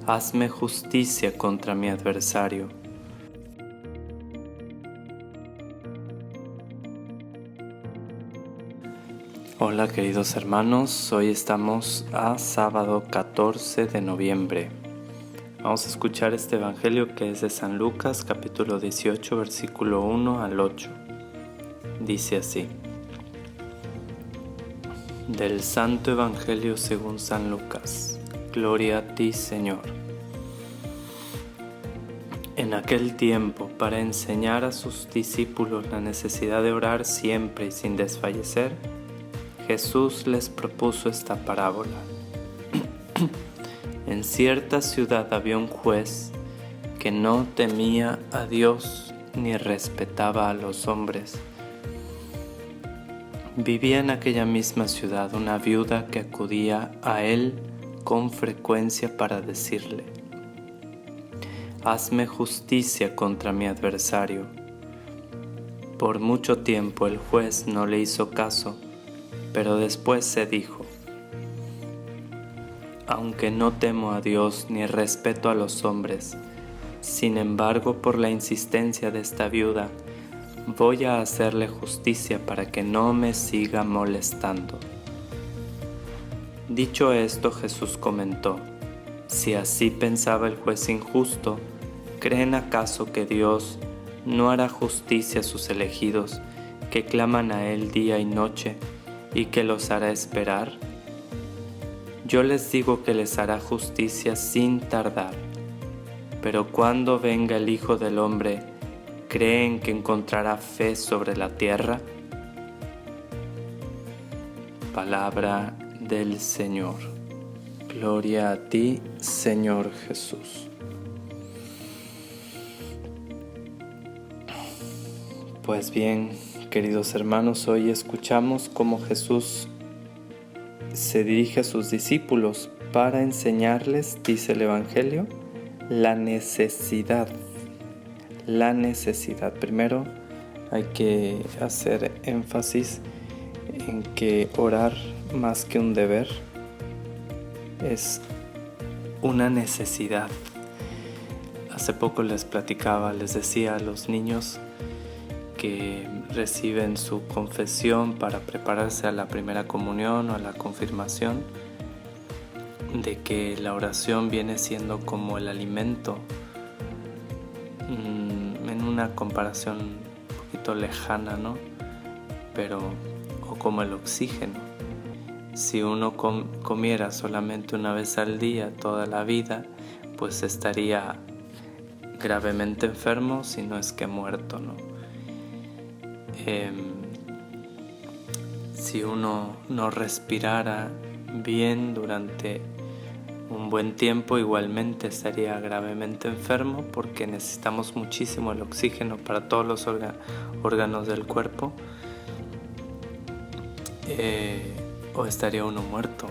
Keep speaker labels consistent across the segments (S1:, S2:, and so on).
S1: Hazme justicia contra mi adversario. Hola queridos hermanos, hoy estamos a sábado 14 de noviembre. Vamos a escuchar este evangelio que es de San Lucas, capítulo 18, versículo 1 al 8. Dice así: Del Santo Evangelio según San Lucas. Gloria a ti, Señor. En aquel tiempo, para enseñar a sus discípulos la necesidad de orar siempre y sin desfallecer, Jesús les propuso esta parábola. En cierta ciudad había un juez que no temía a Dios ni respetaba a los hombres. Vivía en aquella misma ciudad una viuda que acudía a él con frecuencia para decirle: Hazme justicia contra mi adversario. Por mucho tiempo el juez no le hizo caso, pero después se dijo: Aunque no temo a Dios ni respeto a los hombres, sin embargo, por la insistencia de esta viuda, voy a hacerle justicia para que no me siga molestando. Dicho esto, Jesús comentó: Si así pensaba el juez injusto, ¿creen acaso que Dios no hará justicia a sus elegidos, que claman a Él día y noche, y que los hará esperar? Yo les digo que les hará justicia sin tardar. Pero cuando venga el Hijo del Hombre, ¿creen que encontrará fe sobre la tierra? Palabra del Señor. Gloria a ti, Señor Jesús. Pues bien, queridos hermanos, hoy escuchamos cómo Jesús se dirige a sus discípulos para enseñarles, dice el Evangelio, la necesidad. Primero hay que hacer énfasis en que orar, más que un deber, es una necesidad. Hace poco les decía a los niños que reciben su confesión para prepararse a la primera comunión o a la confirmación, de que la oración viene siendo como el alimento, en una comparación un poquito lejana, ¿no? O como el oxígeno. Si uno comiera solamente una vez al día toda la vida, pues estaría gravemente enfermo, si no es que muerto, ¿no? Si uno no respirara bien durante un buen tiempo, igualmente estaría gravemente enfermo, porque necesitamos muchísimo el oxígeno para todos los órganos del cuerpo, o estaría uno muerto.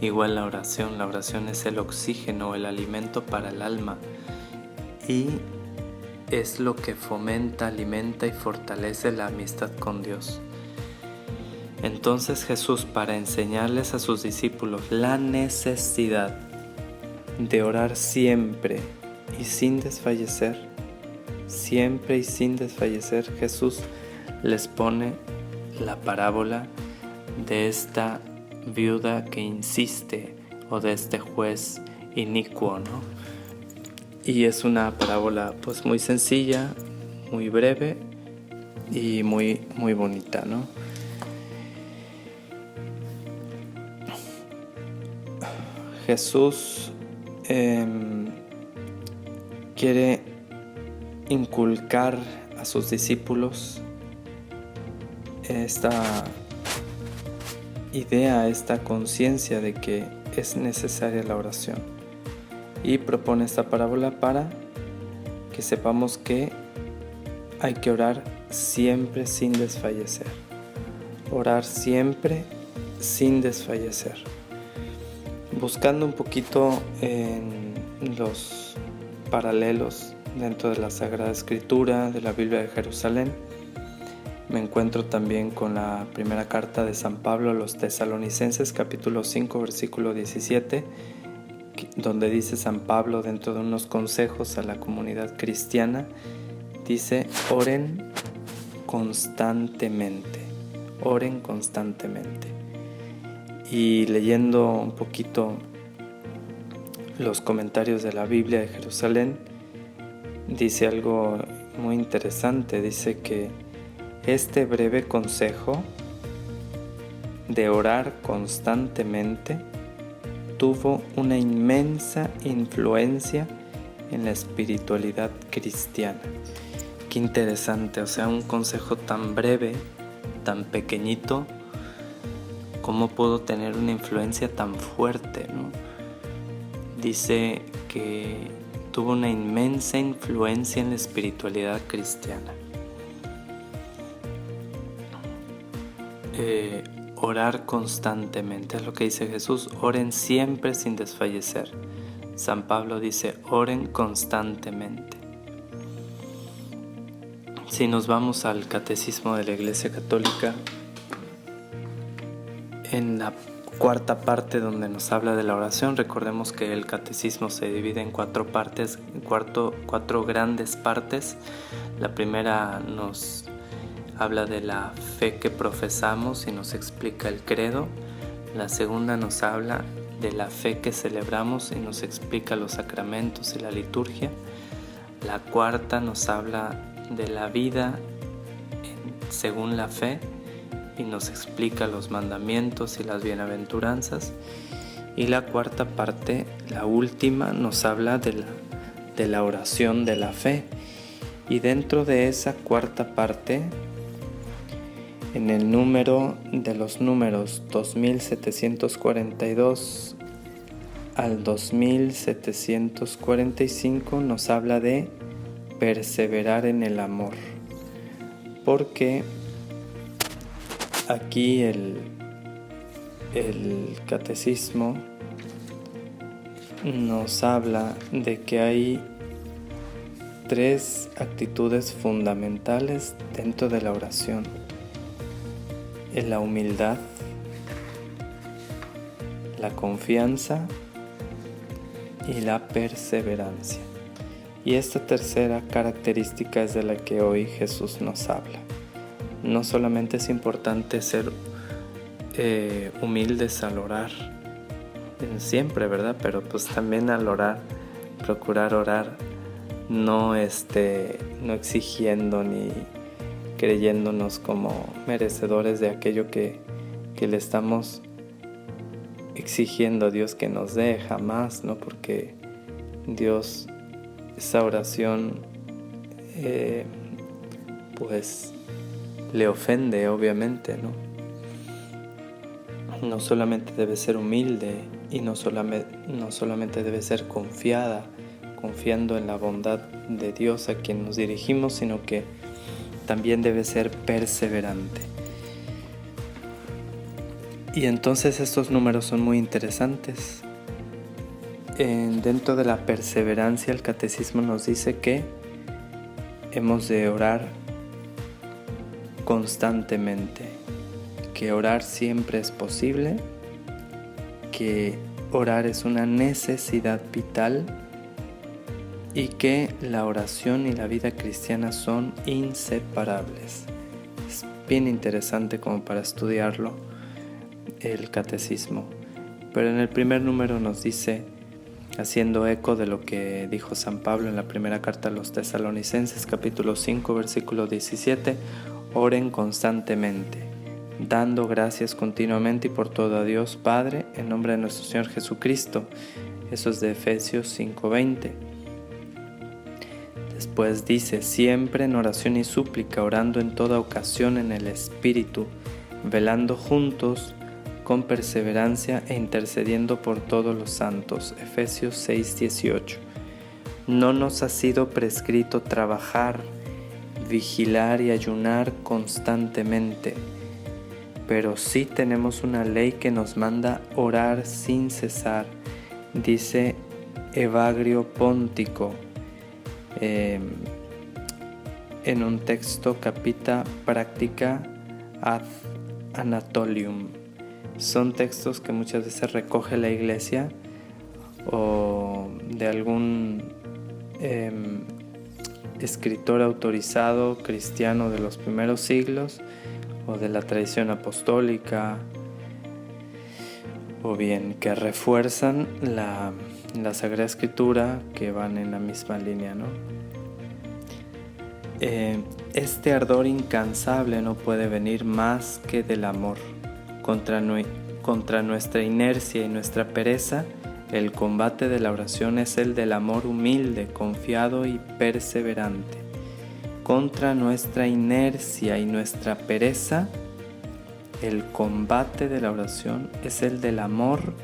S1: Igual la oración es el oxígeno, el alimento para el alma, y es lo que fomenta, alimenta y fortalece la amistad con Dios. Entonces Jesús, para enseñarles a sus discípulos la necesidad de orar siempre y sin desfallecer, Jesús les pone la parábola de esta viuda que insiste, o de este juez inicuo, ¿no? Y es una parábola pues muy sencilla, muy breve y muy, muy bonita, ¿no? Jesús quiere inculcar a sus discípulos esta idea, esta conciencia de que es necesaria la oración, y propone esta parábola para que sepamos que hay que orar siempre sin desfallecer. Orar siempre sin desfallecer. Buscando un poquito en los paralelos dentro de la Sagrada Escritura, de la Biblia de Jerusalén, me encuentro también con la primera carta de San Pablo a los Tesalonicenses, capítulo 5, versículo 17, donde dice San Pablo dentro de unos consejos a la comunidad cristiana, dice: oren constantemente, oren constantemente. Y leyendo un poquito los comentarios de la Biblia de Jerusalén, dice algo muy interesante. Dice que este breve consejo de orar constantemente tuvo una inmensa influencia en la espiritualidad cristiana. Qué interesante, o sea, un consejo tan breve, tan pequeñito, ¿cómo pudo tener una influencia tan fuerte, ¿no? Dice que tuvo una inmensa influencia en la espiritualidad cristiana. Orar constantemente, es lo que dice Jesús: oren siempre sin desfallecer. San Pablo dice: oren constantemente. Si nos vamos al Catecismo de la Iglesia Católica, en la cuarta parte donde nos habla de la oración, recordemos que el Catecismo se divide en 4 partes, 4 grandes partes. La primera nos habla de la fe que profesamos y nos explica el credo. La segunda nos habla de la fe que celebramos y nos explica los sacramentos y la liturgia. La cuarta nos habla de la vida según la fe y nos explica los mandamientos y las bienaventuranzas. Y la cuarta parte, la última, nos habla de la oración de la fe. Y dentro de esa cuarta parte, en el número de los números 2742 al 2745, nos habla de perseverar en el amor, porque aquí el catecismo nos habla de que hay 3 actitudes fundamentales dentro de la oración: la humildad, la confianza y la perseverancia. Y esta tercera característica es de la que hoy Jesús nos habla. No solamente es importante ser humildes al orar, siempre, ¿verdad? Pero pues también al orar, procurar orar no exigiendo ni creyéndonos como merecedores de aquello que le estamos exigiendo a Dios que nos dé, jamás, ¿no? Porque Dios, esa oración pues le ofende, obviamente, ¿no? No solamente debe ser humilde y no solamente debe ser confiando en la bondad de Dios a quien nos dirigimos, sino que también debe ser perseverante. Y entonces estos números son muy interesantes. Dentro de la perseverancia, el catecismo nos dice que hemos de orar constantemente, que orar siempre es posible, que orar es una necesidad vital y que la oración y la vida cristiana son inseparables. Es bien interesante como para estudiarlo el catecismo. Pero en el primer número nos dice, haciendo eco de lo que dijo San Pablo en la primera carta a los Tesalonicenses, capítulo 5, versículo 17, oren constantemente, dando gracias continuamente y por todo a Dios Padre, en nombre de nuestro Señor Jesucristo. Eso es de Efesios 5:20. Después dice, siempre en oración y súplica, orando en toda ocasión en el Espíritu, velando juntos con perseverancia e intercediendo por todos los santos. Efesios 6:18. No nos ha sido prescrito trabajar, vigilar y ayunar constantemente, pero sí tenemos una ley que nos manda orar sin cesar, dice Evagrio Póntico en un texto Capita Practica ad Anatolium. Son textos que muchas veces recoge la Iglesia o de algún escritor autorizado cristiano de los primeros siglos o de la tradición apostólica, o bien que refuerzan la Sagrada Escritura, que van en la misma línea, ¿no? Este ardor incansable no puede venir más que del amor. Contra nuestra inercia y nuestra pereza, el combate de la oración es el del amor humilde, confiado y perseverante. Contra nuestra inercia y nuestra pereza, el combate de la oración es el del amor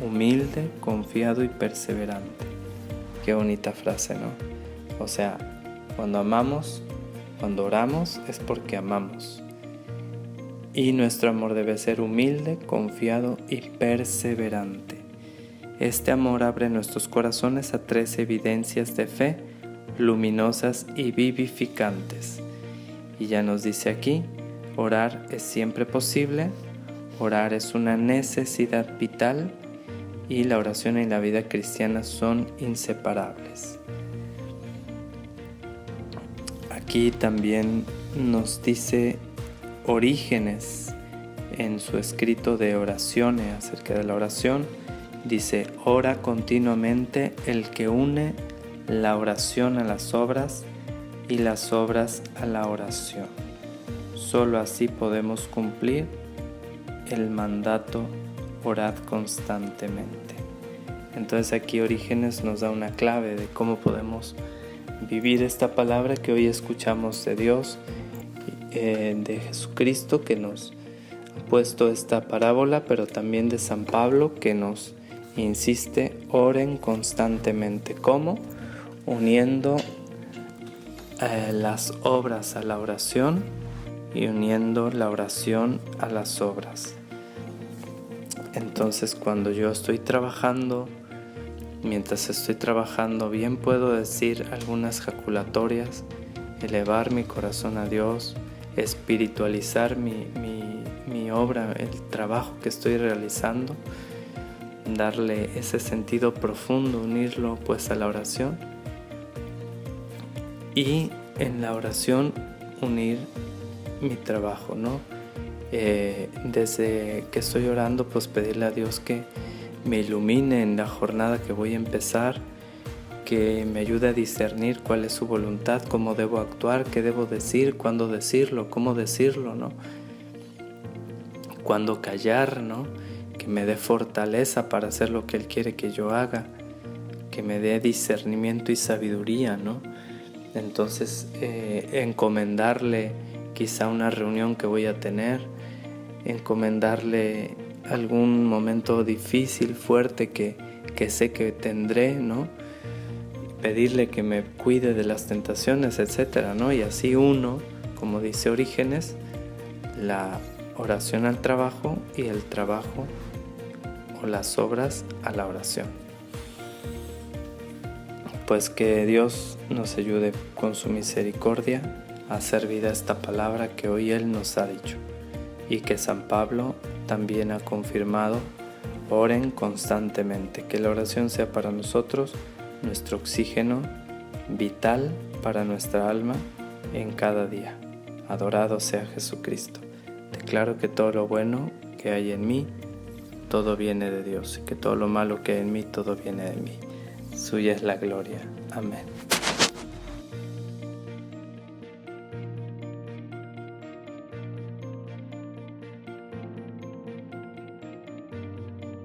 S1: humilde, confiado y perseverante. Qué bonita frase, ¿no? O sea, cuando amamos, cuando oramos, es porque amamos. Y nuestro amor debe ser humilde, confiado y perseverante. Este amor abre nuestros corazones a 3 evidencias de fe luminosas y vivificantes. Y ya nos dice aquí, orar es siempre posible, orar es una necesidad vital y la oración y la vida cristiana son inseparables. Aquí también nos dice Orígenes en su escrito de oraciones acerca de la oración, dice: ora continuamente el que une la oración a las obras y las obras a la oración. Solo así podemos cumplir el mandato: orad constantemente. Entonces aquí Orígenes nos da una clave de cómo podemos vivir esta palabra que hoy escuchamos de Dios, de Jesucristo, que nos ha puesto esta parábola, pero también de San Pablo, que nos insiste: oren constantemente. ¿Cómo? Uniendo las obras a la oración y uniendo la oración a las obras. Entonces, cuando yo estoy trabajando, mientras estoy trabajando, bien puedo decir algunas jaculatorias, elevar mi corazón a Dios, espiritualizar mi obra, el trabajo que estoy realizando, darle ese sentido profundo, unirlo pues a la oración, y en la oración unir mi trabajo, ¿no? Desde que estoy orando, pues pedirle a Dios que me ilumine en la jornada que voy a empezar, que me ayude a discernir cuál es su voluntad, cómo debo actuar, qué debo decir, cuándo decirlo, cómo decirlo, ¿no? Cuándo callar, ¿no? Que me dé fortaleza para hacer lo que Él quiere que yo haga, que me dé discernimiento y sabiduría, ¿no? Entonces, encomendarle quizá una reunión que voy a tener, encomendarle algún momento difícil, fuerte que sé que tendré, ¿no? Pedirle que me cuide de las tentaciones, etcétera, ¿no? Y así uno, como dice Orígenes, la oración al trabajo y el trabajo o las obras a la oración. Pues que Dios nos ayude con su misericordia a hacer vida esta palabra que hoy Él nos ha dicho, y que San Pablo también ha confirmado: oren constantemente. Que la oración sea para nosotros nuestro oxígeno vital para nuestra alma en cada día. Adorado sea Jesucristo. Declaro que todo lo bueno que hay en mí, todo viene de Dios, y que todo lo malo que hay en mí, todo viene de mí. Suya es la gloria. Amén.